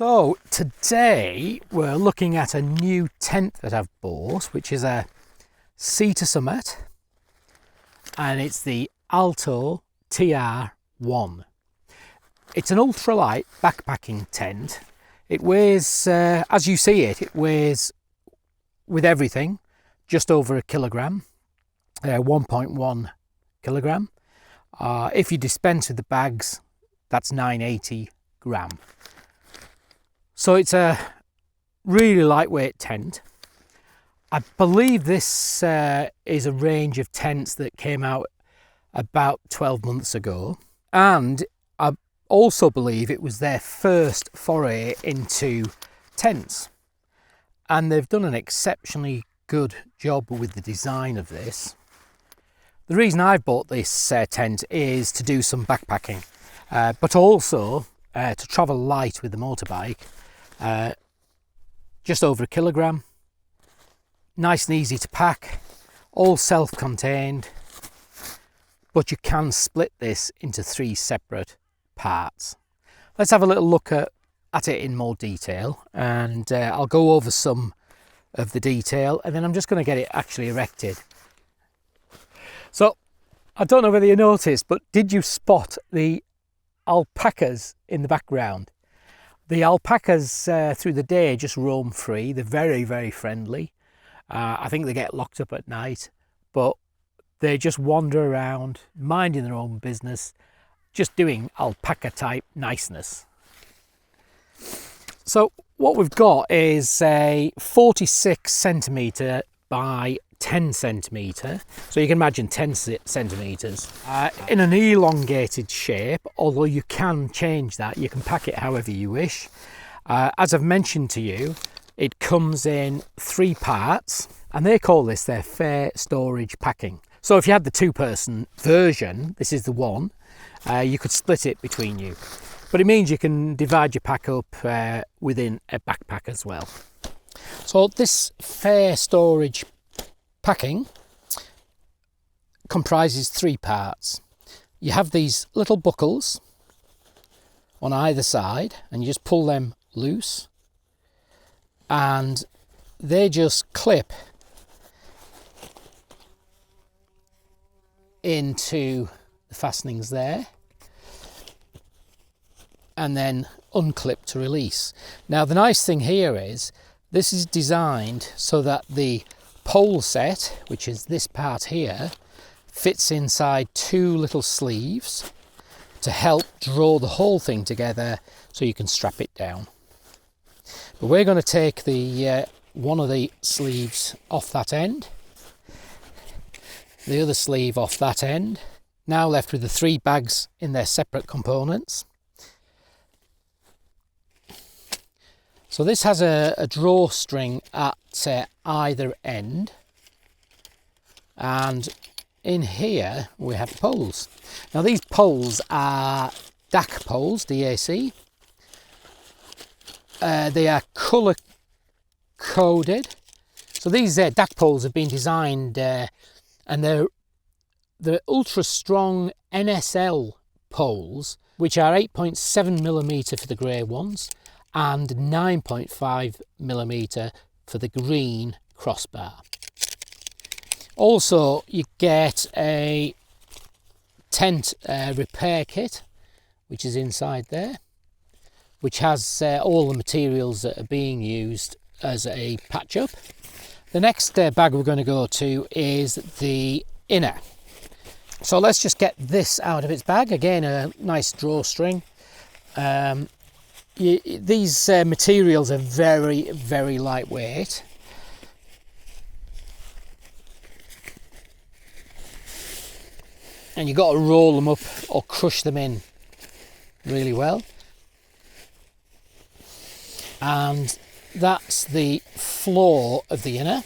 So today we're looking at a new tent that I've bought, which is a Cedar Summit, and it's the Alto TR1. It's an ultralight backpacking tent. It weighs, as you see it, it weighs with everything just over a kilogram, 1.1 kilogram. If you dispense with the bags, that's 980 gram. So it's a really lightweight tent. I believe this is a range of tents that came out about 12 months ago. And I also believe it was their first foray into tents. And they've done an exceptionally good job with the design of this. The reason I've bought this tent is to do some backpacking, but also to travel light with the motorbike. Just over a kilogram, nice and easy to pack, all self-contained, but you can split this into 3 separate parts. Let's have a little look at it in more detail, and I'll go over some of the detail, and then I'm just going to get it actually erected. So I don't know whether you noticed, but did you spot the alpacas in the background? The alpacas through the day just roam free. They're very, very friendly. I think they get locked up at night, but they just wander around, minding their own business, just doing alpaca type niceness. So what we've got is a 46 centimetre by 10 centimetre. So you can imagine 10 centimetres in an elongated shape, although you can change that. You can pack it however you wish. As I've mentioned to you, it comes in 3 parts, and they call this their fair storage packing. So if you had the 2-person version, this is the one, you could split it between you. But it means you can divide your pack up within a backpack as well. So this fair storage packing comprises 3 parts. You have these little buckles on either side, and you just pull them loose, and they just clip into the fastenings there, and then unclip to release. Now the nice thing here is this is designed so that the pole set, which is this part here, fits inside 2 little sleeves to help draw the whole thing together so you can strap it down. But we're going to take the one of the sleeves off that end, the other sleeve off that end. Now left with the 3 bags in their separate components. So this has a drawstring at either end, and in here we have poles. Now these poles are DAC poles, DAC. They are colour coded. So these DAC poles have been designed, and they're ultra strong NSL poles, which are 8.7mm for the grey ones and 9.5mm for the green crossbar. Also, you get a tent repair kit, which is inside there, which has all the materials that are being used as a patch up. The next bag we're going to go to is the inner. So let's just get this out of its bag. Again, a nice drawstring. These materials are very, very lightweight. And you've got to roll them up or crush them in really well. And that's the floor of the inner,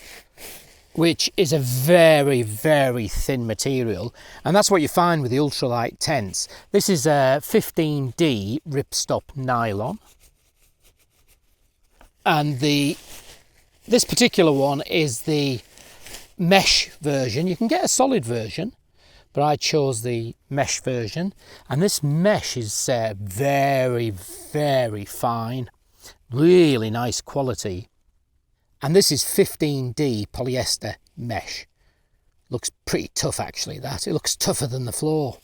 which is a very, very thin material. And that's what you find with the ultralight tents. This is a 15D ripstop nylon. And this particular one is the mesh version. You can get a solid version, but I chose the mesh version. And this mesh is very, very fine. Really nice quality. And this is 15D polyester mesh. Looks pretty tough actually, that. It looks tougher than the floor.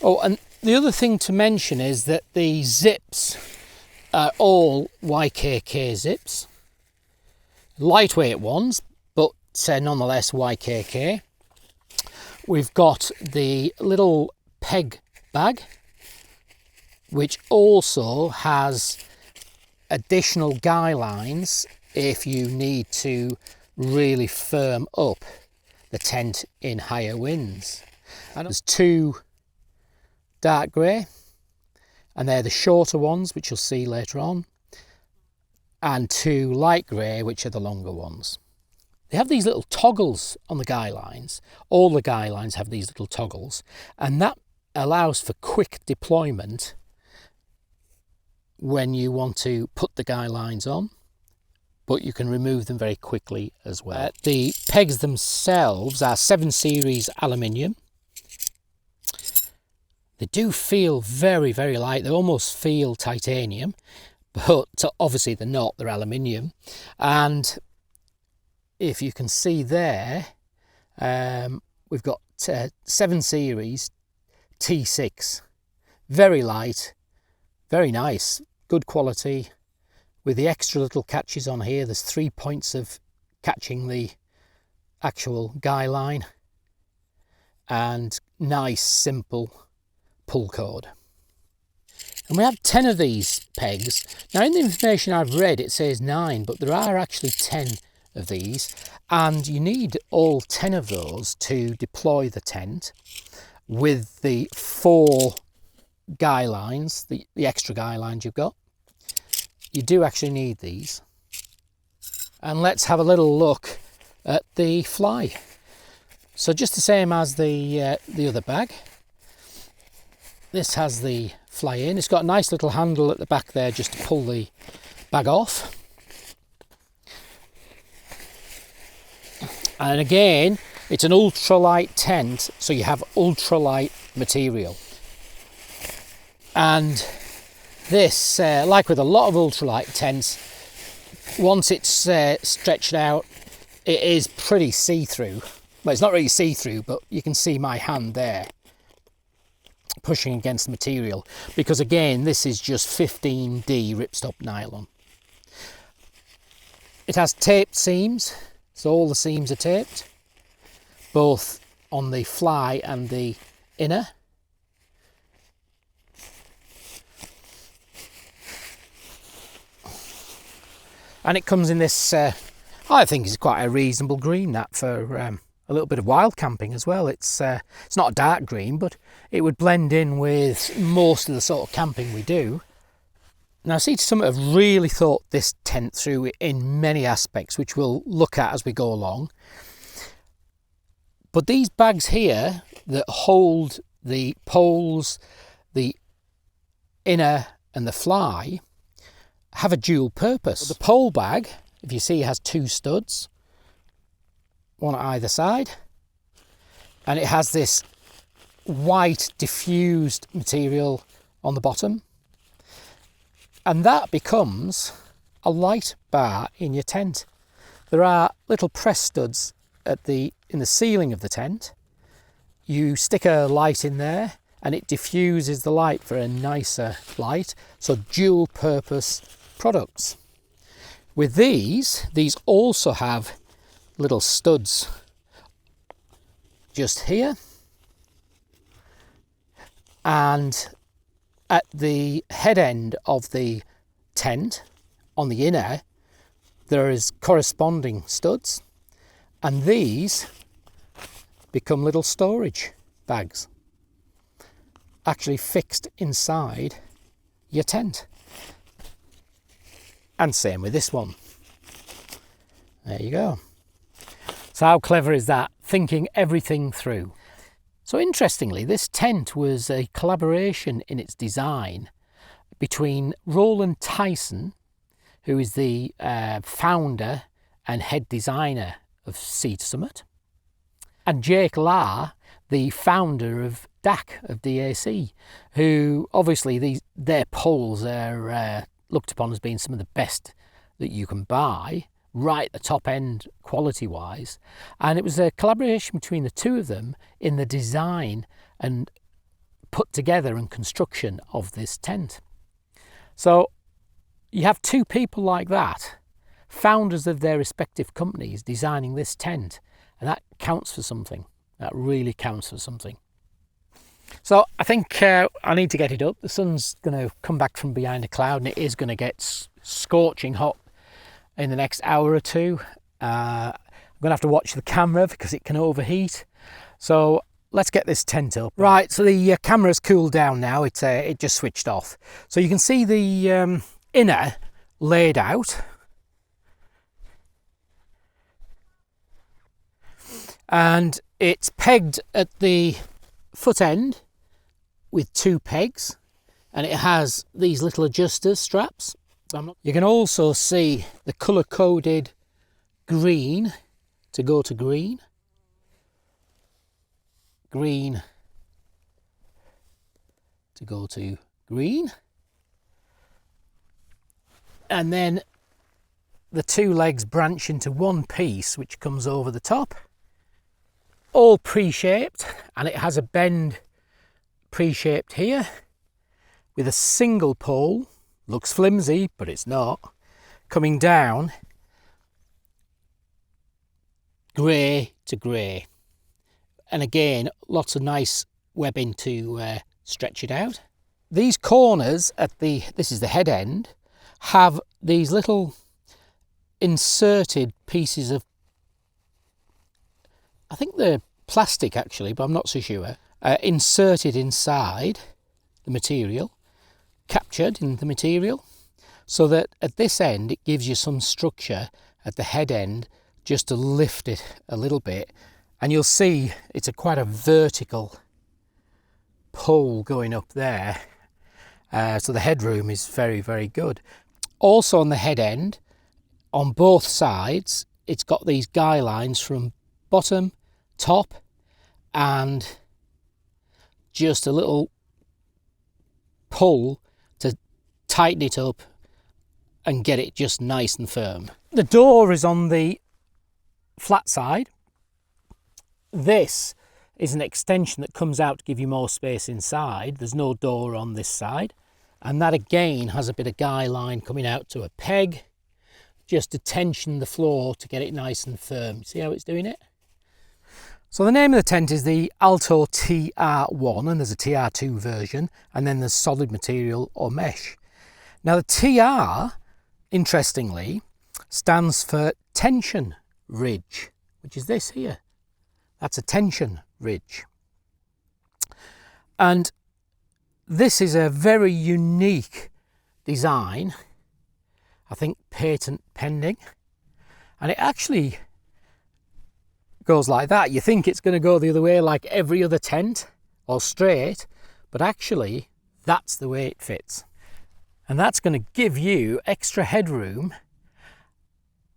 Oh, and the other thing to mention is that the zips are all YKK zips. Lightweight ones, but nonetheless YKK. We've got the little peg bag, which also has additional guy lines if you need to really firm up the tent in higher winds. And there's two dark grey, and they're the shorter ones, which you'll see later on, and two light grey, which are the longer ones. They have these little toggles on the guy lines. All the guy lines have these little toggles, and that allows for quick deployment when you want to put the guy lines on, but you can remove them very quickly as well. The pegs themselves are 7 series aluminium. They do feel very, very light. They almost feel titanium, but obviously they're not, they're aluminium. And if you can see there, we've got 7 series T6. Very light, very nice, good quality. With the extra little catches on here, there's 3 points of catching the actual guy line. And nice, simple pull cord. And we have 10 of these pegs. Now in the information I've read it says 9, but there are actually 10 of these, and you need all 10 of those to deploy the tent with the 4 guy lines, the extra guy lines you've got. You do actually need these. And let's have a little look at the fly. So just the same as the other bag. This has the fly in. It's got a nice little handle at the back there just to pull the bag off. And again, it's an ultralight tent, so you have ultralight material. And this, like with a lot of ultralight tents, once it's stretched out, it is pretty see-through. Well, it's not really see-through, but you can see my hand there pushing against the material, because again this is just 15D ripstop nylon. It has taped seams, so all the seams are taped, both on the fly and the inner. And it comes in this, I think it's quite a reasonable green, that, for a little bit of wild camping as well. It's not a dark green, but it would blend in with most of the sort of camping we do. Now, Sea to Summit have really thought this tent through in many aspects, which we'll look at as we go along. But these bags here that hold the poles, the inner and the fly, have a dual purpose. The pole bag, if you see, has 2 studs, one at either side, and it has this white diffused material on the bottom, and that becomes a light bar in your tent. There are little press studs in the ceiling of the tent. You stick a light in there and it diffuses the light for a nicer light. So dual purpose products. With these also have little studs just here, and at the head end of the tent on the inner there is corresponding studs, and these become little storage bags actually fixed inside your tent. And same with this one. There you go. So how clever is that? Thinking everything through. So interestingly, this tent was a collaboration in its design between Roland Tyson, who is the founder and head designer of Sea to Summit, and Jake Lahr, the founder of DAC, who obviously their poles are looked upon as being some of the best that you can buy, right at the top end quality wise. And it was a collaboration between the two of them in the design and put together and construction of this tent. So you have two people like that, founders of their respective companies, designing this tent, and that counts for something. That really counts for something. So I think I need to get it up. The sun's going to come back from behind a cloud, and it is going to get scorching hot in the next hour or two. I'm going to have to watch the camera because it can overheat. So let's get this tent up. Right, so the camera's cooled down now. It just switched off. So you can see the inner laid out. And it's pegged at the foot end with two pegs, and it has these little adjuster straps. You can also see the colour coded green to go to green, green to go to green, and then the two legs branch into one piece which comes over the top, all pre-shaped, and it has a bend pre-shaped here with a single pole. Looks flimsy, but it's not, coming down grey to grey, and again lots of nice webbing to stretch it out. These corners at this is the head end, have these little inserted pieces of, I think they're plastic actually, but I'm not so sure, inserted inside the material, captured in the material, so that at this end it gives you some structure at the head end just to lift it a little bit. And you'll see it's quite a vertical pole going up there, so the headroom is very, very good. Also on the head end, on both sides, it's got these guy lines from bottom, top, and just a little pull to tighten it up and get it just nice and firm. The door is on the flat side. This is an extension that comes out to give you more space inside. There's no door on this side, and that again has a bit of guy line coming out to a peg just to tension the floor to get it nice and firm. See how it's doing it? So the name of the tent is the Alto TR1, and there's a TR2 version, and then there's solid material or mesh. Now the TR, interestingly, stands for tension ridge, which is this here. That's a tension ridge. And this is a very unique design, I think patent pending, and it actually goes like that. You think it's going to go the other way like every other tent or straight, but actually that's the way it fits. And that's going to give you extra headroom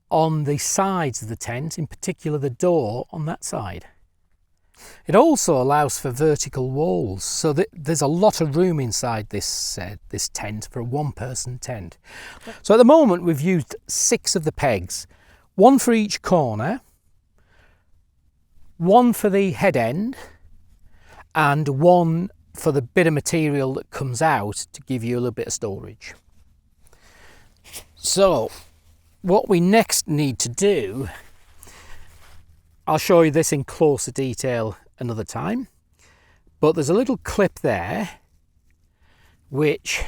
on the sides of the tent, in particular the door on that side. It also allows for vertical walls, so that there's a lot of room inside this tent for a one-person tent. So at the moment we've used 6 of the pegs, 1 for each corner, 1 for the head end, and 1 for the bit of material that comes out to give you a little bit of storage. So what we next need to do, I'll show you this in closer detail another time, but there's a little clip there which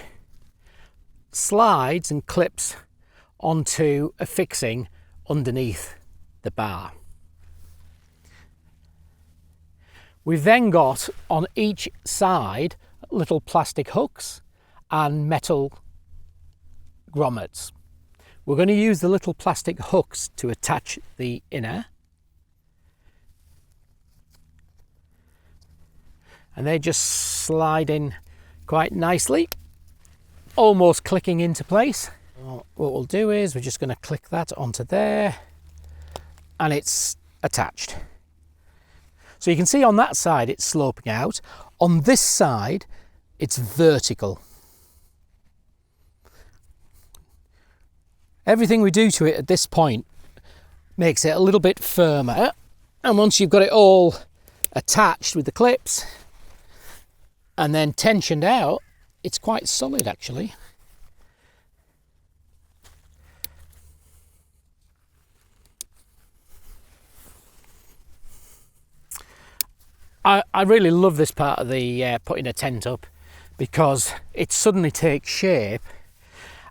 slides and clips onto a fixing underneath the bar. We've then got on each side little plastic hooks and metal grommets. We're going to use the little plastic hooks to attach the inner, and they just slide in quite nicely, almost clicking into place. What we'll do is we're just going to click that onto there, and it's attached. So you can see on that side it's sloping out. On this side it's vertical. Everything we do to it at this point makes it a little bit firmer, and once you've got it all attached with the clips and then tensioned out, it's quite solid actually. I really love this part of the putting a tent up, because it suddenly takes shape,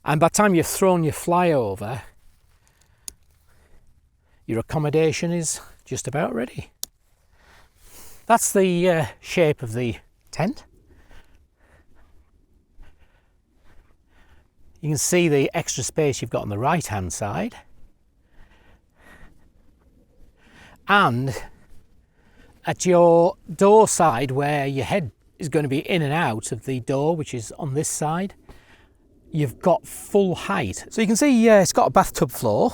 and by the time you've thrown your flyover, your accommodation is just about ready. That's the shape of the tent. You can see the extra space you've got on the right hand side, and at your door side, where your head is going to be in and out of the door, which is on this side, you've got full height. So you can see it's got a bathtub floor,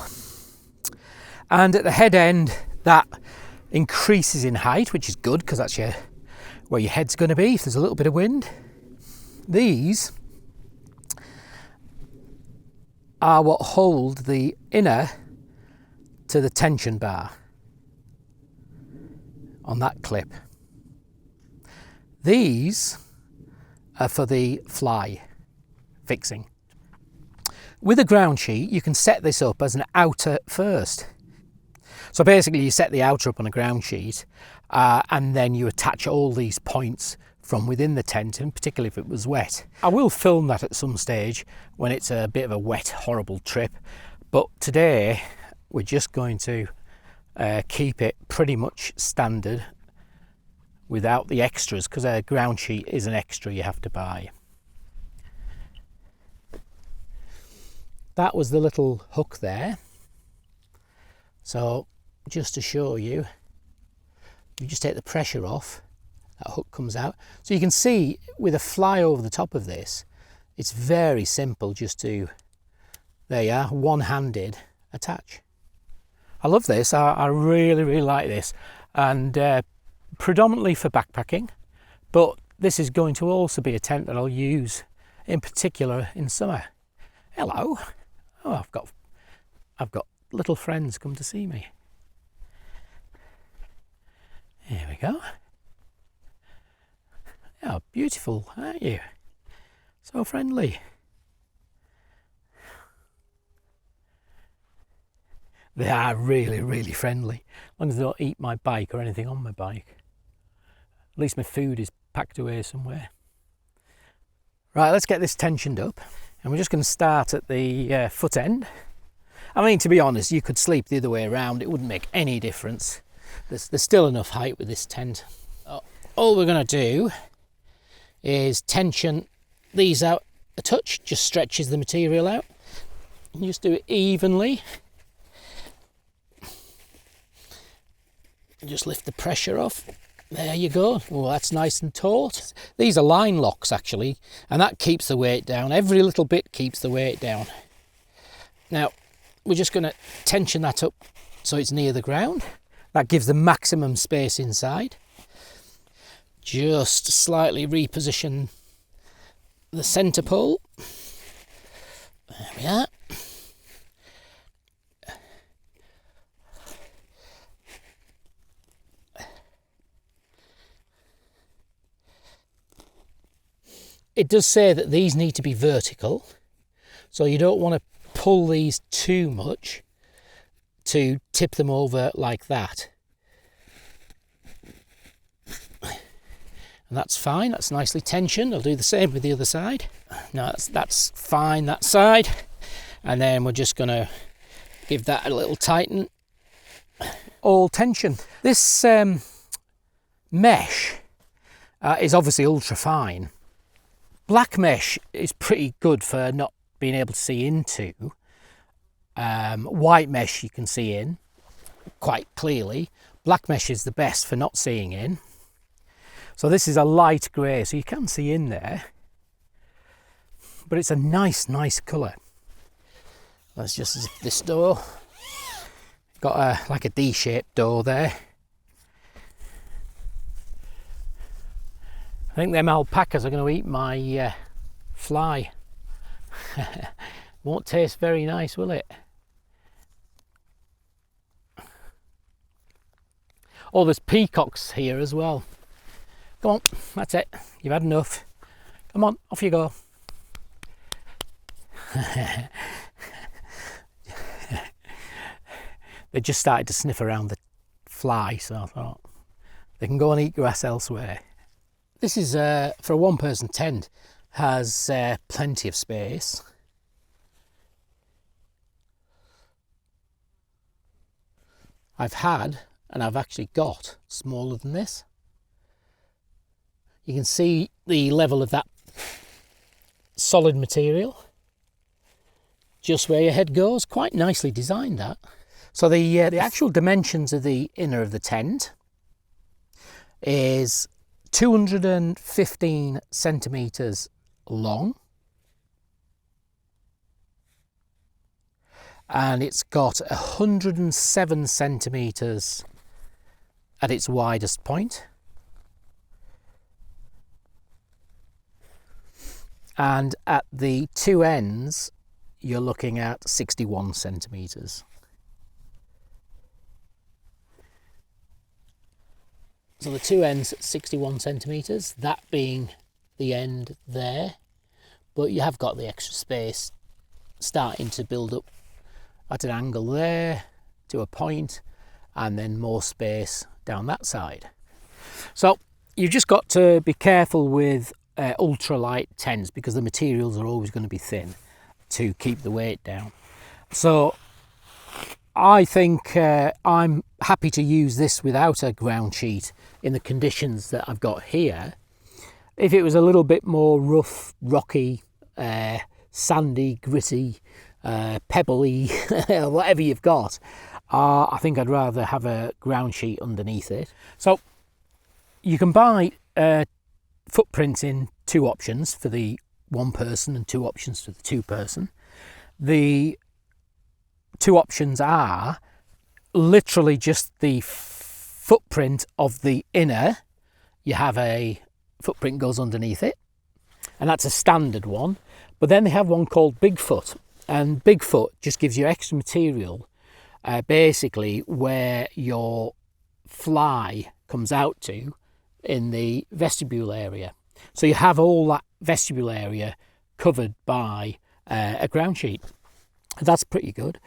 and at the head end that increases in height, which is good because that's where your head's going to be if there's a little bit of wind. These are what hold the inner to the tension bar on that clip. These are for the fly fixing. With a ground sheet, you can set this up as an outer first. So basically you set the outer up on a ground sheet, and then you attach all these points from within the tent, and particularly if it was wet. I will film that at some stage when it's a bit of a wet, horrible trip, but today we're just going to keep it pretty much standard without the extras, because a ground sheet is an extra you have to buy. That was the little hook there. So just to show you, you just take the pressure off, that hook comes out. So you can see with a fly over the top of this, it's very simple just to, there you are, one-handed attach. I love this. I really, really like this, and predominantly for backpacking, but this is going to also be a tent that I'll use in particular in summer. Hello. Oh, I've got little friends come to see me. Here we go. Oh, beautiful, aren't you? So friendly. They are really, really friendly, as long as they don't eat my bike or anything on my bike. At least my food is packed away somewhere. Right, let's get this tensioned up, and we're just going to start at the foot end. I mean, to be honest, you could sleep the other way around, it wouldn't make any difference. There's still enough height with this tent. All we're going to do is tension these out a touch, just stretches the material out. And just do it evenly. Just lift the pressure off. There you go. Oh, that's nice and taut. These are line locks actually, and that keeps the weight down. Every little bit keeps the weight down. Now we're just going to tension that up so it's near the ground. That gives the maximum space inside. Just slightly reposition the centre pole. There we are. It does say that these need to be vertical, so you don't want to pull these too much to tip them over like that. And that's fine, that's nicely tensioned. I'll do the same with the other side. No, that's fine, that side. And then we're just going to give that a little tighten. All tension. This mesh is obviously ultra fine. Black mesh is pretty good for not being able to see into. White mesh you can see in quite clearly. Black mesh is the best for not seeing in. So this is a light grey, so you can see in there. But it's a nice colour. That's just as if this door. Got like a D-shaped door there. think them alpacas are going to eat my fly. Won't taste very nice, will it? Oh, there's peacocks here as well. Come on, that's it. You've had enough. Come on, off you go. They just started to sniff around the fly, so I thought they can go and eat grass elsewhere. This is for a one-person tent, has plenty of space. I've had, and I've actually got, smaller than this. You can see the level of that solid material, just where your head goes. Quite nicely designed, that. So the actual dimensions of the inner of the tent is 215 centimetres long, and it's got 107 centimetres at its widest point, and at the two ends you're looking at 61 centimetres. So the two ends at 61 centimetres, that being the end there, but you have got the extra space starting to build up at an angle there to a point, and then more space down that side. So you've just got to be careful with ultralight tents, because the materials are always going to be thin to keep the weight down. So I think I'm happy to use this without a ground sheet in the conditions that I've got here. If it was a little bit more rough, rocky, sandy, gritty, pebbly, whatever you've got, I think I'd rather have a ground sheet underneath it. So you can buy footprints in two options for the one person and two options for the two person. The two options are literally just the footprint of the inner. You have a footprint goes underneath it, and that's a standard one. But then they have one called Bigfoot, and Bigfoot just gives you extra material, basically where your fly comes out to in the vestibule area. So you have all that vestibule area covered by a ground sheet. That's pretty good.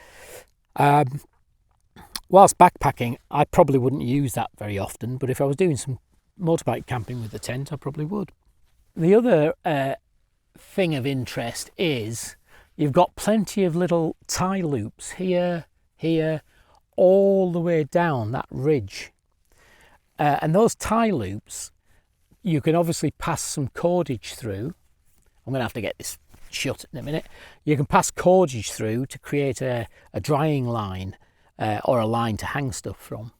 Whilst backpacking, I probably wouldn't use that very often, but if I was doing some motorbike camping with the tent, I probably would. The other thing of interest is you've got plenty of little tie loops here, here, all the way down that ridge. And those tie loops, you can obviously pass some cordage through. I'm going to have to get this shut in a minute. You can pass cordage through to create a drying line or a line to hang stuff from.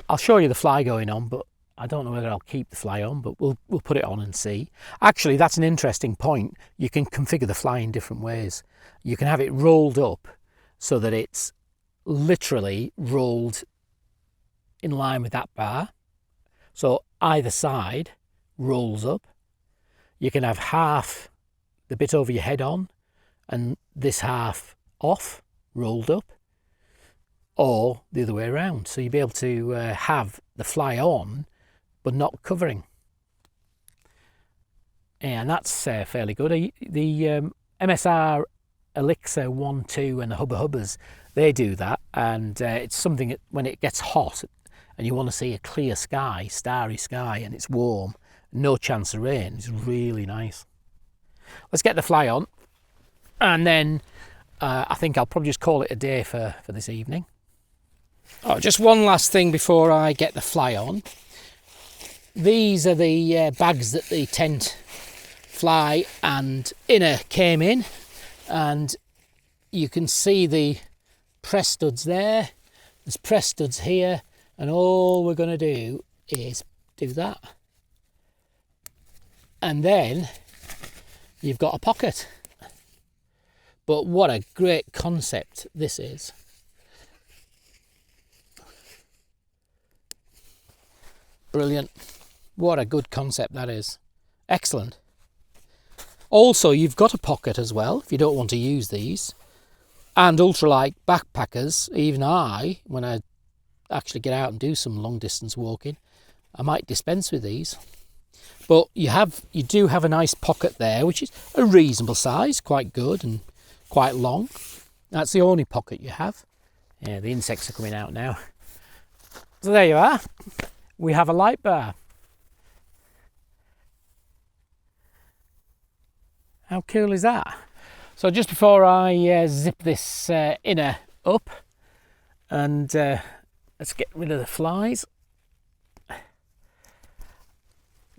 I'll show you the fly going on, but I don't know whether I'll keep the fly on, but we'll put it on and see. Actually, that's an interesting point. You can configure the fly in different ways. You can have it rolled up so that it's literally rolled in line with that bar. So either side rolls up. You can have half the bit over your head on and this half off, rolled up, or the other way around. So you'll be able to have the fly on but not covering. And that's fairly good. The MSR Elixir 1, 2 and the Hubba Hubbas, they do that, and it's something that when it gets hot and you want to see a clear sky, starry sky, and it's warm, no chance of rain, it's really nice. Let's get the fly on, and then I think I'll probably just call it a day for this evening. Oh, just one last thing before I get the fly on. These are the bags that the tent, fly and inner came in, and you can see the press studs there. There's press studs here, and all we're going to do is do that. And then you've got a pocket. But what a great concept this is. Brilliant. What a good concept that is. Excellent. Also, you've got a pocket as well if you don't want to use these. And ultralight backpackers, even I, when I actually get out and do some long distance walking, I might dispense with these. But you do have a nice pocket there, which is a reasonable size, quite good and quite long. That's the only pocket you have. Yeah, the insects are coming out now. So there you are. We have a light bar. How cool is that? So just before I zip this inner up, and let's get rid of the flies.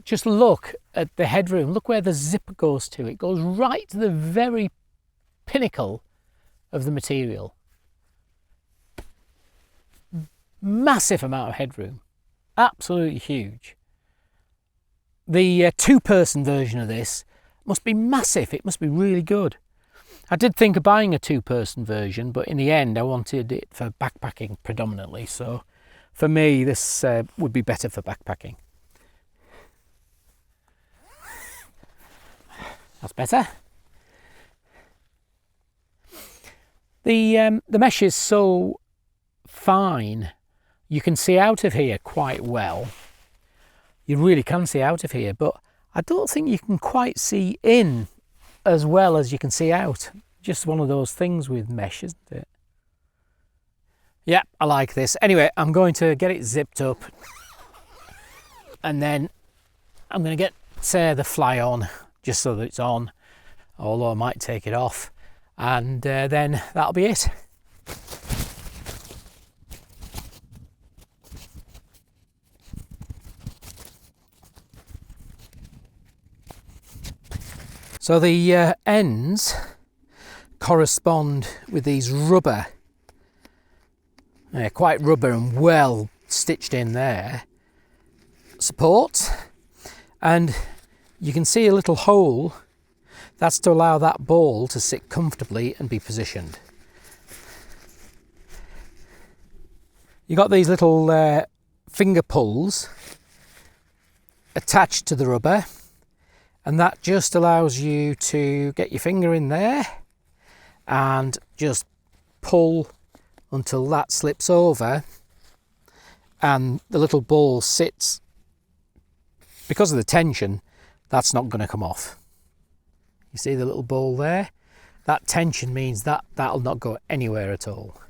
Just look at the headroom. Look where the zipper goes to. It goes right to the very pinnacle of the material. Massive amount of headroom. Absolutely huge. The two-person version of this must be massive. It must be really good. I did think of buying a two-person version, but in the end I wanted it for backpacking predominantly. So for me, this would be better for backpacking. That's better. The mesh is so fine, you can see out of here quite well. You really can see out of here, but I don't think you can quite see in as well as you can see out. Just one of those things with mesh, isn't it? Yeah, I like this. Anyway, I'm going to get it zipped up, and then I'm going to get the fly on, just so that it's on, although I might take it off, and then that'll be it. So the ends correspond with these rubber, quite rubber and well stitched in there, supports, and you can see a little hole. That's to allow that ball to sit comfortably and be positioned. You got these little finger pulls attached to the rubber, and that just allows you to get your finger in there and just pull until that slips over and the little ball sits. Because of the tension, that's not going to come off. You see the little ball there? That tension means that that'll not go anywhere at all.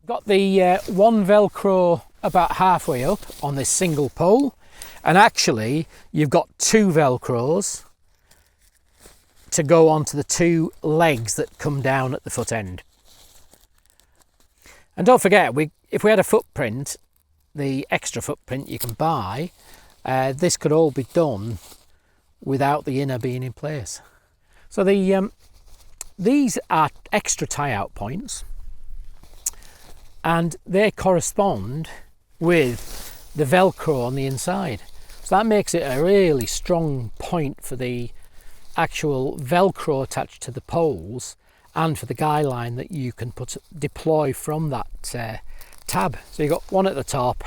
Got the one Velcro about halfway up on this single pole, and actually you've got two Velcros to go onto the two legs that come down at the foot end. And don't forget, if we had a footprint, the extra footprint you can buy, this could all be done without the inner being in place. So these are extra tie-out points, and they correspond with the Velcro on the inside. So that makes it a really strong point for the actual Velcro attached to the poles and for the guy line that you can deploy from that tab. So you've got one at the top,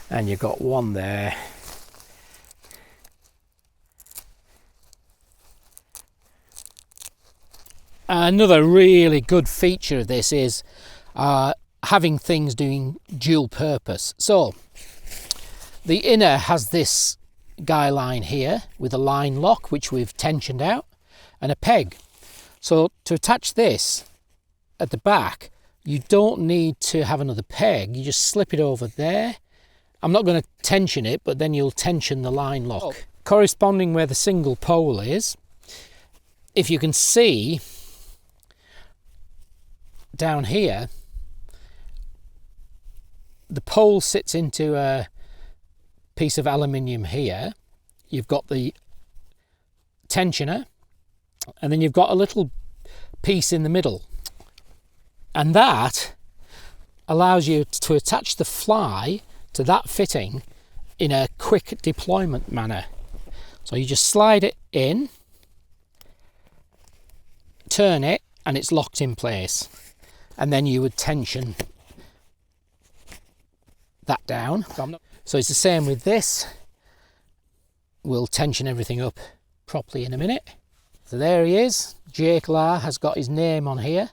and you've got one there, another really good feature of this is having things doing dual purpose. So the inner has this guy line here with a line lock which we've tensioned out, and a peg. So to attach this at the back, you don't need to have another peg, you just slip it over there. I'm not going to tension it, but then you'll tension the line lock. Corresponding where the single pole is, if you can see down here, the pole sits into a piece of aluminium here. You've got the tensioner, and then you've got a little piece in the middle, and that allows you to attach the fly to that fitting in a quick deployment manner. So you just slide it in, turn it, and it's locked in place. and then you would tension that down. So it's the same with this. We'll tension everything up properly in a minute. So there he is. Jake Lahr has got his name on here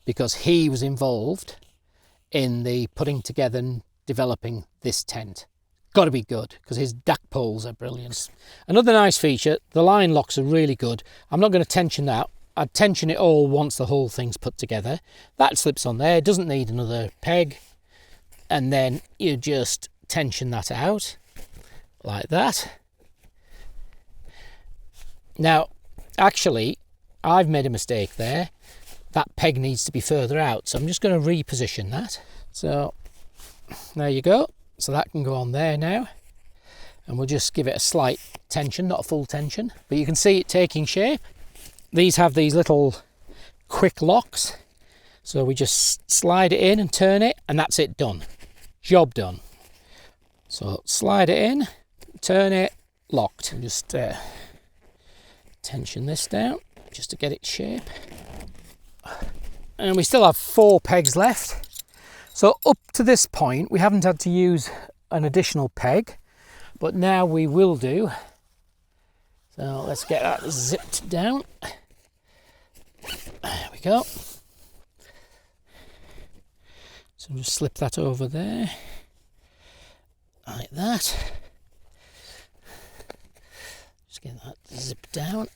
because he was involved in the putting together and developing this tent. Got to be good because his DAC poles are brilliant. Another nice feature, the line locks are really good. I'm not going to tension that. I'd tension it all once the whole thing's put together. That slips on there, doesn't need another peg. And then you just tension that out like that. Now, actually, I've made a mistake there. That peg needs to be further out. So I'm just going to reposition that. So there you go. So that can go on there now, and we'll just give it a slight tension, not a full tension, but you can see it taking shape. These have these little quick locks, so we just slide it in and turn it, and that's it, done. Job done. So slide it in, turn it, locked. And just tension this down just to get it shape. And we still have 4 pegs left. So up to this point, we haven't had to use an additional peg, but now we will do. So let's get that zipped down. There we go. So just slip that over there, like that. Just get that zipped down.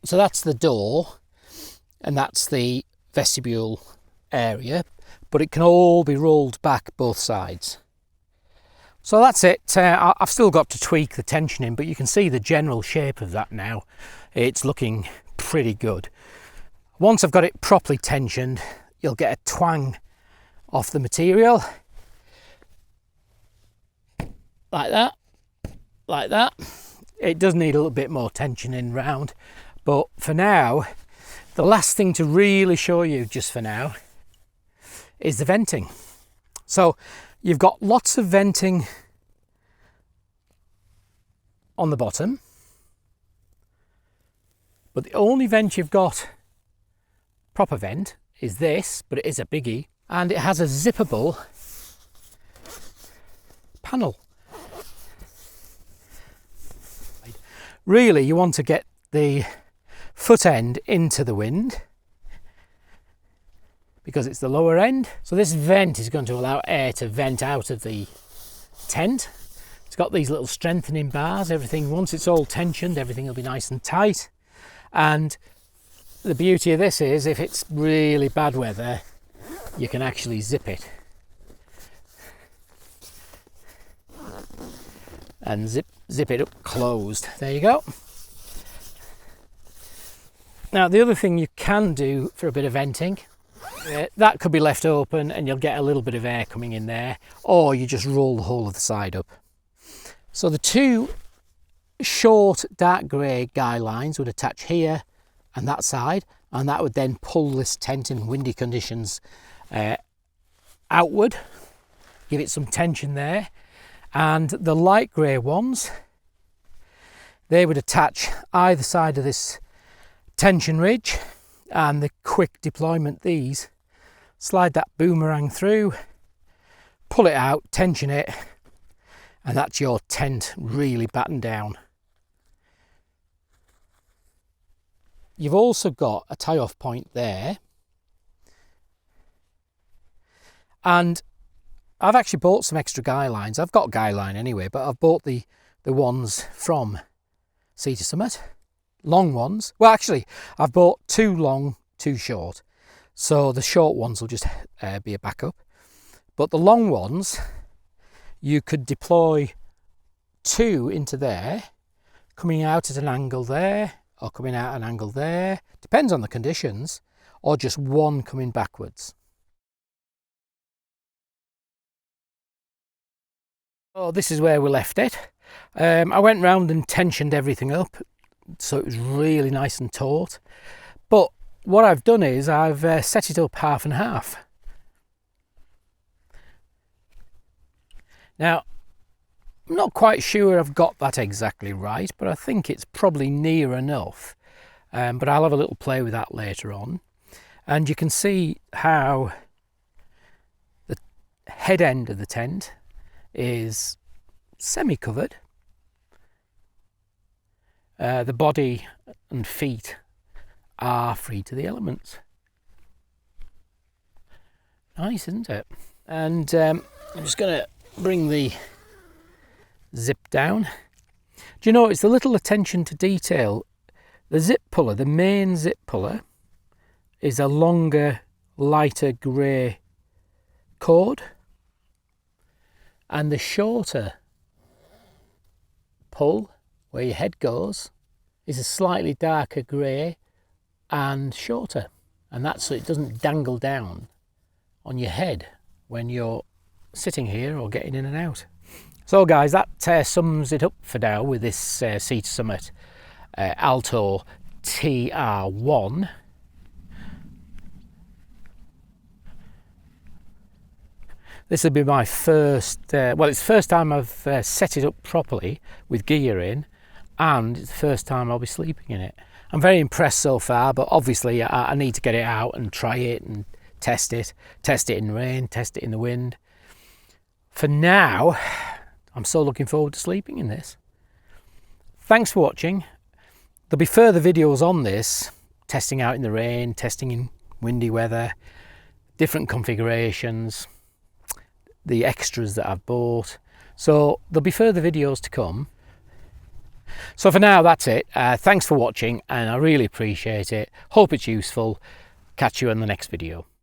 So that's the door. And that's the vestibule area, but it can all be rolled back both sides. So that's it. I've still got to tweak the tensioning, but you can see the general shape of that now. It's looking pretty good. Once I've got it properly tensioned, you'll get a twang off the material. Like that, like that. It does need a little bit more tensioning round, but for now, the last thing to really show you just for now is the venting. So you've got lots of venting on the bottom, but the only vent you've got, proper vent, is this, but it is a biggie, and it has a zippable panel. Really, you want to get the foot end into the wind because it's the lower end. So this vent is going to allow air to vent out of the tent. It's got these little strengthening bars. Everything, once it's all tensioned, everything will be nice and tight. And the beauty of this is if it's really bad weather, you can actually zip it and zip it up closed. There you go. Now the other thing you can do for a bit of venting, that could be left open and you'll get a little bit of air coming in there, or you just roll the whole of the side up. So the 2 short dark grey guy lines would attach here and that side, and that would then pull this tent in windy conditions outward, give it some tension there. And the light grey ones, they would attach either side of this tension ridge, and the quick deployment, these slide that boomerang through, pull it out, tension it, and that's your tent really battened down. You've also got a tie-off point there, and I've actually bought some extra guy lines. I've got guy line anyway, but I've bought the ones from Cedar Summit. Long ones. Well, actually, I've bought 2 long, 2 short. So the short ones will just be a backup. But the long ones, you could deploy 2 into there, coming out at an angle there, or coming out at an angle there. Depends on the conditions, or just 1 coming backwards. Oh, this is where we left it. I went round and tensioned everything up, so it was really nice and taut. But what I've done is I've set it up half and half. Now, I'm not quite sure I've got that exactly right, but I think it's probably near enough. but I'll have a little play with that later on. And you can see how the head end of the tent is semi-covered. The body and feet are free to the elements. Nice, isn't it? And I'm just going to bring the zip down. Do you notice the little attention to detail? The zip puller, the main zip puller, is a longer, lighter grey cord, and the shorter pull, where your head goes, is a slightly darker grey and shorter, and that's so it doesn't dangle down on your head when you're sitting here or getting in and out. So guys, that sums it up for now with this Sea to Summit Alto TR1. This will be my first, well, it's the first time I've set it up properly with gear in, and it's the first time I'll be sleeping in it. I'm very impressed so far, but obviously I need to get it out and try it and test it in rain, test it in the wind. For now, I'm so looking forward to sleeping in this. Thanks for watching. There'll be further videos on this, testing out in the rain, testing in windy weather, different configurations, the extras that I've bought. So there'll be further videos to come. So for now, that's it. Thanks for watching, and I really appreciate it. Hope it's useful. Catch you in the next video.